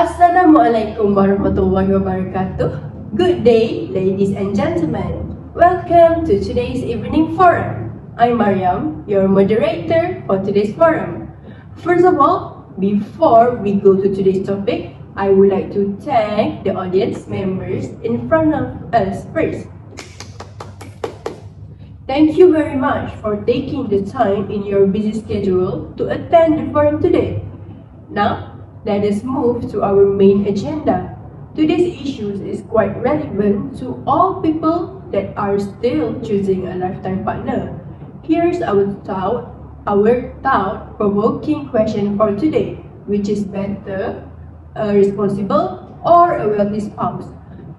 Assalamualaikum warahmatullahi wabarakatuh. Good day, ladies and gentlemen. Welcome to today's evening forum. I'm Maryam, your moderator for today's forum. First of all, before we go to today's topic, I would like to thank the audience members in front of us first. Thank you very much for taking the time in your busy schedule to attend the forum today. Now, let us move to our main agenda. Today's issues is quite relevant to all people that are still choosing a lifetime partner. Here's our thought-provoking question for today, which is better, a responsible or a wealthy spouse?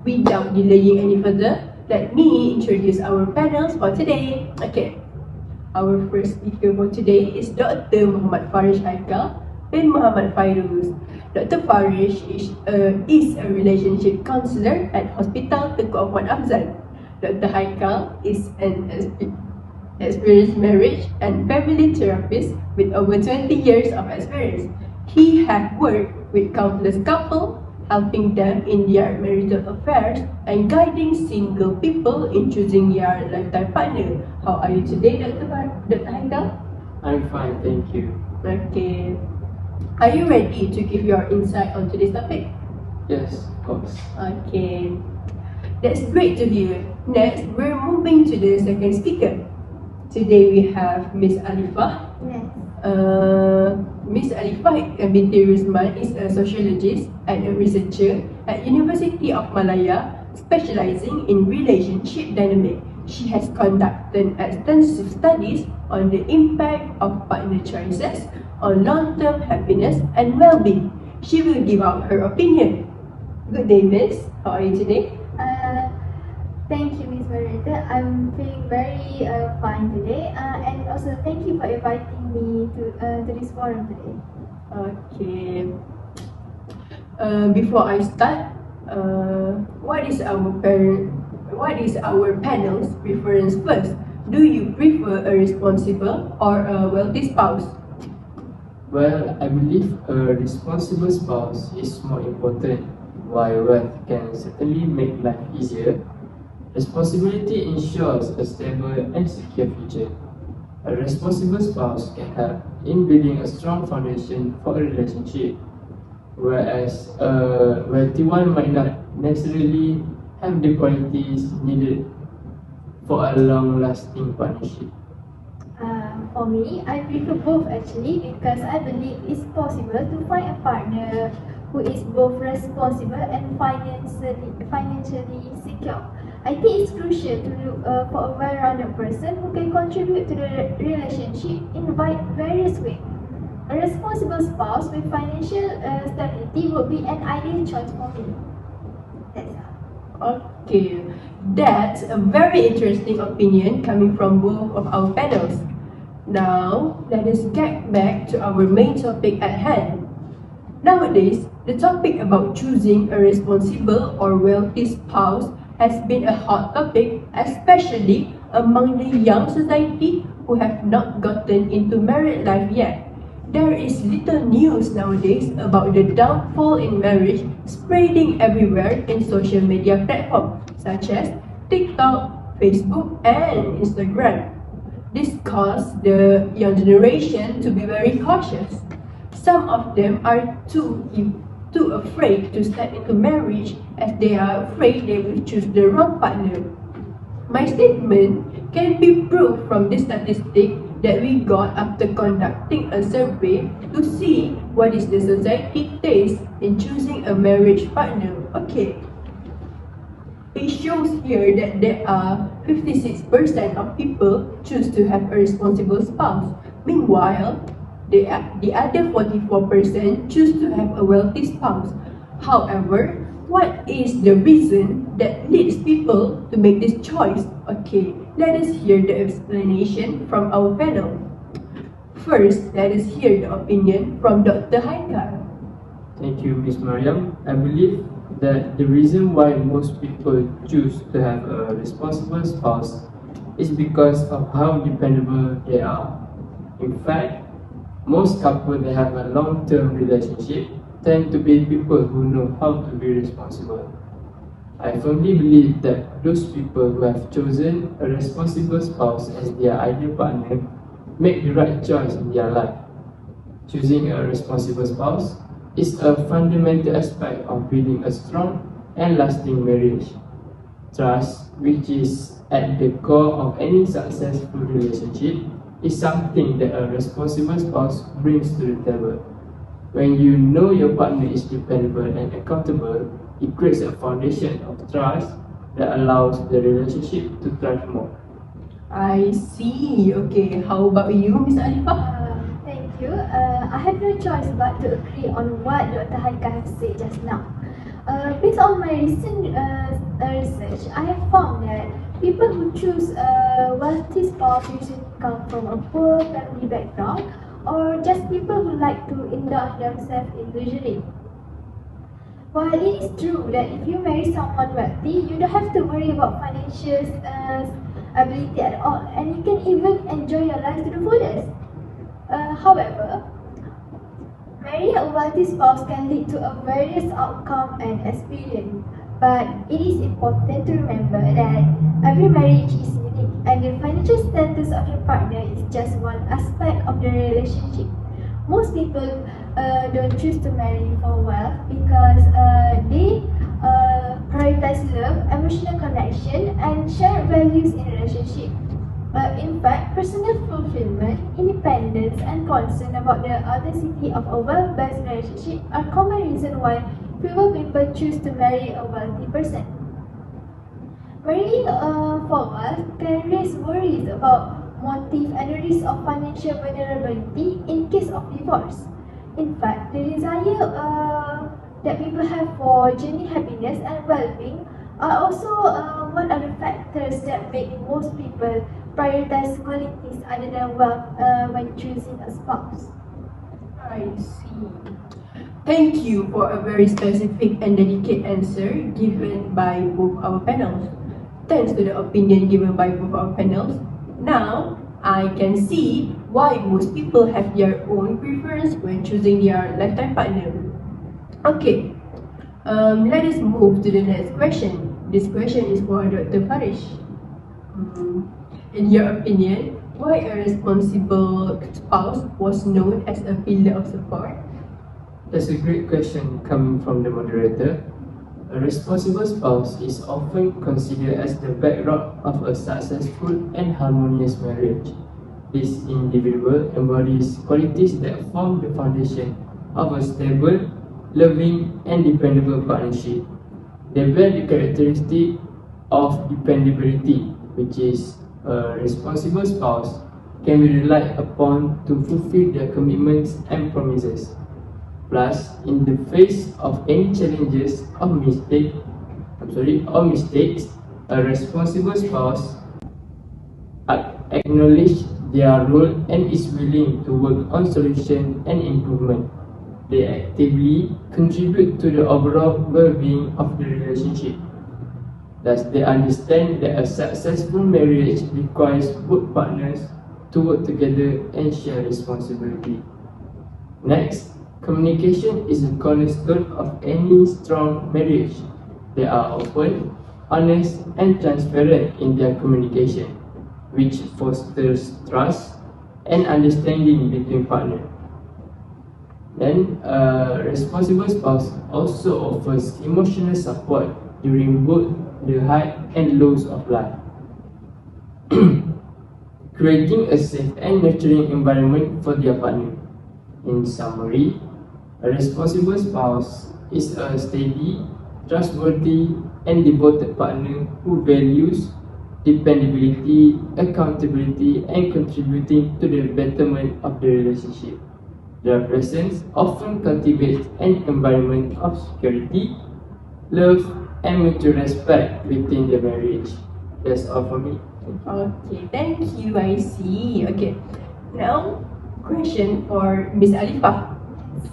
Without delaying any further, let me introduce our panels for today. Okay, our first speaker for today is Dr. Mohamad Farish Haykal bin Mohamad Fairus. Dr. Farish is a relationship counselor at Hospital Tengku Ahmad Afzal. Dr. Haykal is an experienced marriage and family therapist with over 20 years of experience. He has worked with countless couples, helping them in their marital affairs and guiding single people in choosing their lifetime partner. How are you today, Dr. Haykal? I'm fine, thank you. Okay. Are you ready to give your insight on today's topic? Yes, of course. Okay. That's great to hear. Next, we're moving to the second speaker. Today we have Miss Alifah. Yes. Miss Alifah Binti Ruzman is a sociologist and a researcher at University of Malaya, specializing in relationship dynamics. She has conducted extensive studies on the impact of partner choices on long-term happiness and well-being. She will give out her opinion. Good day, Miss. How are you today? Thank you, Miss Marita. I'm feeling very fine today, and also thank you for inviting me to this forum today. Okay. Before I start, what is our panel's preference first? Do you prefer a responsible or a wealthy spouse? Well, I believe a responsible spouse is more important. While wealth can certainly make life easier, responsibility ensures a stable and secure future. A responsible spouse can help in building a strong foundation for a relationship, whereas a wealthy one might not necessarily have the qualities needed for a long-lasting partnership. For me, I prefer both actually, because I believe it's possible to find a partner who is both responsible and financially secure. I think it's crucial to look for a well-rounded person who can contribute to the relationship in various ways. A responsible spouse with financial stability would be an ideal choice for me. That's all. Okay, that's a very interesting opinion coming from both of our panels. Now, let us get back to our main topic at hand. Nowadays, the topic about choosing a responsible or wealthy spouse has been a hot topic, especially among the young society who have not gotten into married life yet. There is little news nowadays about the downfall in marriage spreading everywhere in social media platforms such as TikTok, Facebook, and Instagram. This caused the young generation to be very cautious. Some of them are too afraid to step into marriage as they are afraid they will choose the wrong partner. My statement can be proved from this statistic that we got after conducting a survey to see what is the society taste in choosing a marriage partner. Okay. It shows here that there are 56% of people choose to have a responsible spouse. Meanwhile, the other 44% choose to have a wealthy spouse. However, what is the reason that leads people to make this choice? Okay, let us hear the explanation from our panel. First, let us hear the opinion from Dr. Haykal. Thank you, Ms. Maryam. I believe that the reason why most people choose to have a responsible spouse is because of how dependable they are. In fact, most couples that have a long-term relationship tend to be people who know how to be responsible. I firmly believe that those people who have chosen a responsible spouse as their ideal partner make the right choice in their life. Choosing a responsible spouse is a fundamental aspect of building a strong and lasting marriage. Trust, which is at the core of any successful relationship, is something that a responsible spouse brings to the table. When you know your partner is dependable and accountable, it creates a foundation of trust that allows the relationship to thrive more. I see. Okay, how about you, Miss Alifah? Thank you. I have no choice but to agree on what Dr. Haykal has said just now. Based on my recent research, I have found that people who choose a wealthy spouse usually come from a poor family background or just people who like to indulge themselves in luxury. While it is true that if you marry someone wealthy, you don't have to worry about financial ability at all, and you can even enjoy your life to the fullest. However, marrying a wealthy spouse can lead to a various outcome and experience, but it is important to remember that every marriage is unique, and the financial status of your partner is just one aspect of the relationship. Most people don't choose to marry for wealth because they prioritize love, emotional connection, and shared values in a relationship. In fact, personal fulfillment, independence, and concern about the authenticity of a well-balanced relationship are common reasons why fewer people choose to marry a wealthy person. Marrying for wealth can raise worries about motive and the risk of financial vulnerability in case of divorce. In fact, the desire that people have for genuine happiness and well-being are also one of the factors that make most people prioritize qualities other than wealth when choosing a spouse. I see. Thank you for a very specific and dedicated answer given by both our panels. Thanks to the opinion given by both our panels, now I can see why most people have their own preference when choosing their lifetime partner. Okay, let us move to the next question. This question is for Dr. Farish. In your opinion, why a responsible spouse was known as a pillar of support? That's a great question coming from the moderator. A responsible spouse is often considered as the bedrock of a successful and harmonious marriage. This individual embodies qualities that form the foundation of a stable, loving, and dependable partnership. They bear the characteristic of dependability, which is a responsible spouse can be relied upon to fulfill their commitments and promises. Plus, in the face of any challenges or mistakes, a responsible spouse acknowledges their role and is willing to work on solution and improvement. They actively contribute to the overall well-being of the relationship. Thus, they understand that a successful marriage requires both partners to work together and share responsibility. Next, communication is a cornerstone of any strong marriage. They are open, honest, and transparent in their communication, which fosters trust and understanding between partners. Then, a responsible spouse also offers emotional support during both the high and lows of life, creating a safe and nurturing environment for their partner. In summary, a responsible spouse is a steady, trustworthy, and devoted partner who values dependability, accountability, and contributing to the betterment of the relationship. Their presence often cultivates an environment of security, love, and mutual respect within the marriage. That's all for me. Okay, thank you. I see. Okay, now question for Miss Alifah.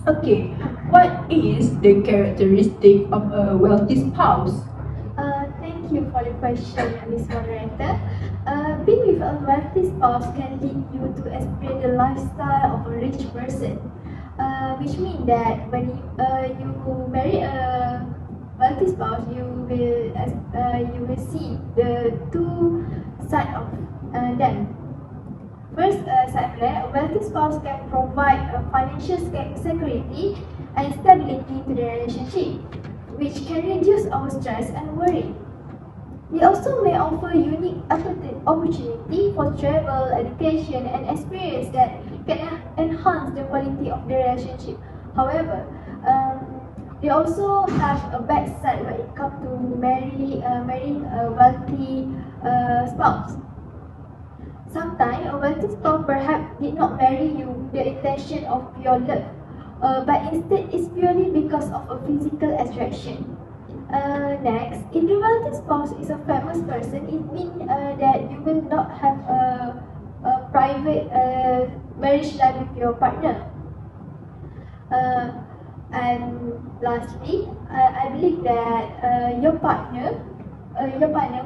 Okay, what is the characteristic of a wealthy spouse? Thank you for the question, Ms. Moderator. Being with a wealthy spouse can lead you to experience the lifestyle of a rich person. which means that when you marry a wealthy spouse, you will see the two sides of them. First, side plan, a wealthy spouse can provide a financial security and stability to the relationship, which can reduce our stress and worry. They also may offer unique opportunity for travel, education, and experience that can enhance the quality of the relationship. However, they also have a bad side when it comes to marrying a wealthy spouse. Sometimes a wealthy spouse perhaps did not marry you with the intention of pure love, but instead is purely because of a physical attraction. Next, if the wealthy spouse is a famous person, it means that you will not have a private marriage life with your partner. And lastly, I believe that your partner,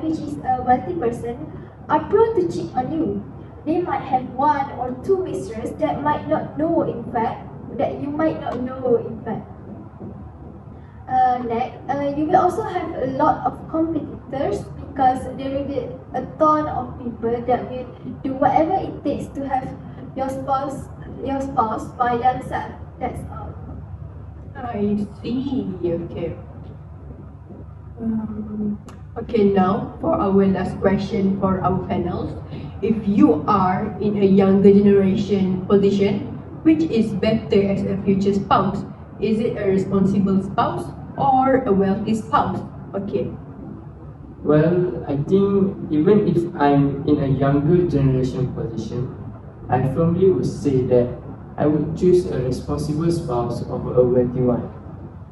which is a wealthy person, are prone to cheat on you. They might have one or two mistresses that you might not know in fact. Next, you will also have a lot of competitors because there will be a ton of people that will do whatever it takes to have your spouse by themselves. That's all. I see. Okay. Okay, now for our last question for our panels. If you are in a younger generation position, which is better as a future spouse? Is it a responsible spouse or a wealthy spouse? Okay. Well, I think even if I'm in a younger generation position, I firmly would say that I would choose a responsible spouse over a wealthy one,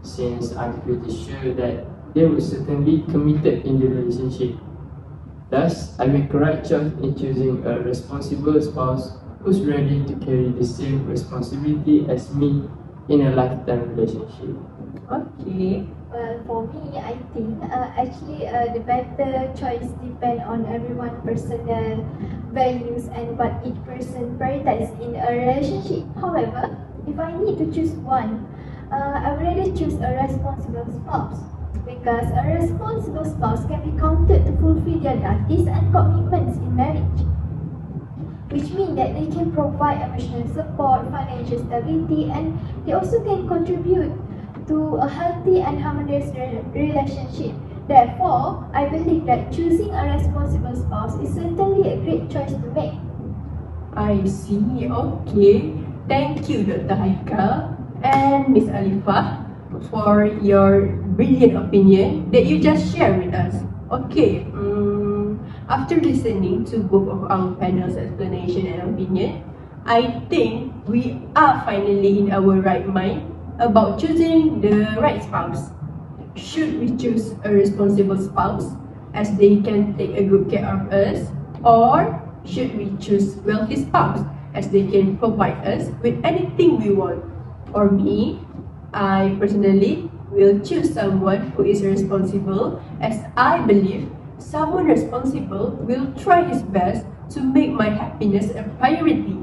since I'm pretty sure that they were certainly committed in the relationship. Thus, I make the right choice in choosing a responsible spouse who's ready to carry the same responsibility as me in a lifetime relationship. Okay. Well, for me, I think the better choice depend on everyone's personal values and what each person prioritizes in a relationship. However, if I need to choose one, I would rather choose a responsible spouse, because a responsible spouse can be counted to fulfill their duties and commitments in marriage, which means that they can provide emotional support, financial stability, and they also can contribute to a healthy and harmonious relationship. Therefore, I believe that choosing a responsible spouse is certainly a great choice to make. I see. Okay. Thank you, Dr. Haykal and Miss Alifah, for your brilliant opinion that you just shared with us. Okay. After listening to both of our panel's explanation and opinion, I think we are finally in our right mind about choosing the right spouse. Should we choose a responsible spouse as they can take a good care of us, or should we choose wealthy spouse as they can provide us with anything we want? For me, I personally will choose someone who is responsible, as I believe someone responsible will try his best to make my happiness a priority,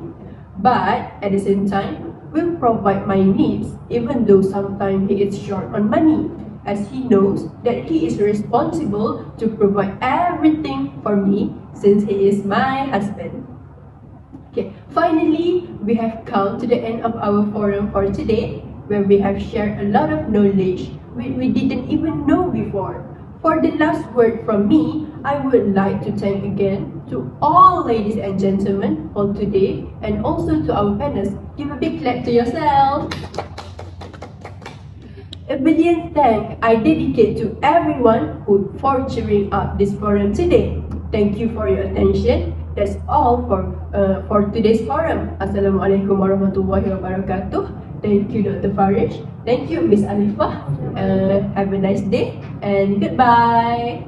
but at the same time will provide my needs even though sometimes he is short on money, as he knows that he is responsible to provide everything for me since he is my husband. Okay, finally, we have come to the end of our forum for today, where we have shared a lot of knowledge we didn't even know before. For the last word from me, I would like to thank again to all ladies and gentlemen for today, and also to our panelists. Give a big clap to yourself. A billion thanks I dedicate to everyone for cheering up this forum today. Thank you for your attention. That's all for today's forum. Assalamualaikum warahmatullahi wabarakatuh. Thank you, Dr. Farish. Thank you, Miss Alifah. Have a nice day and goodbye.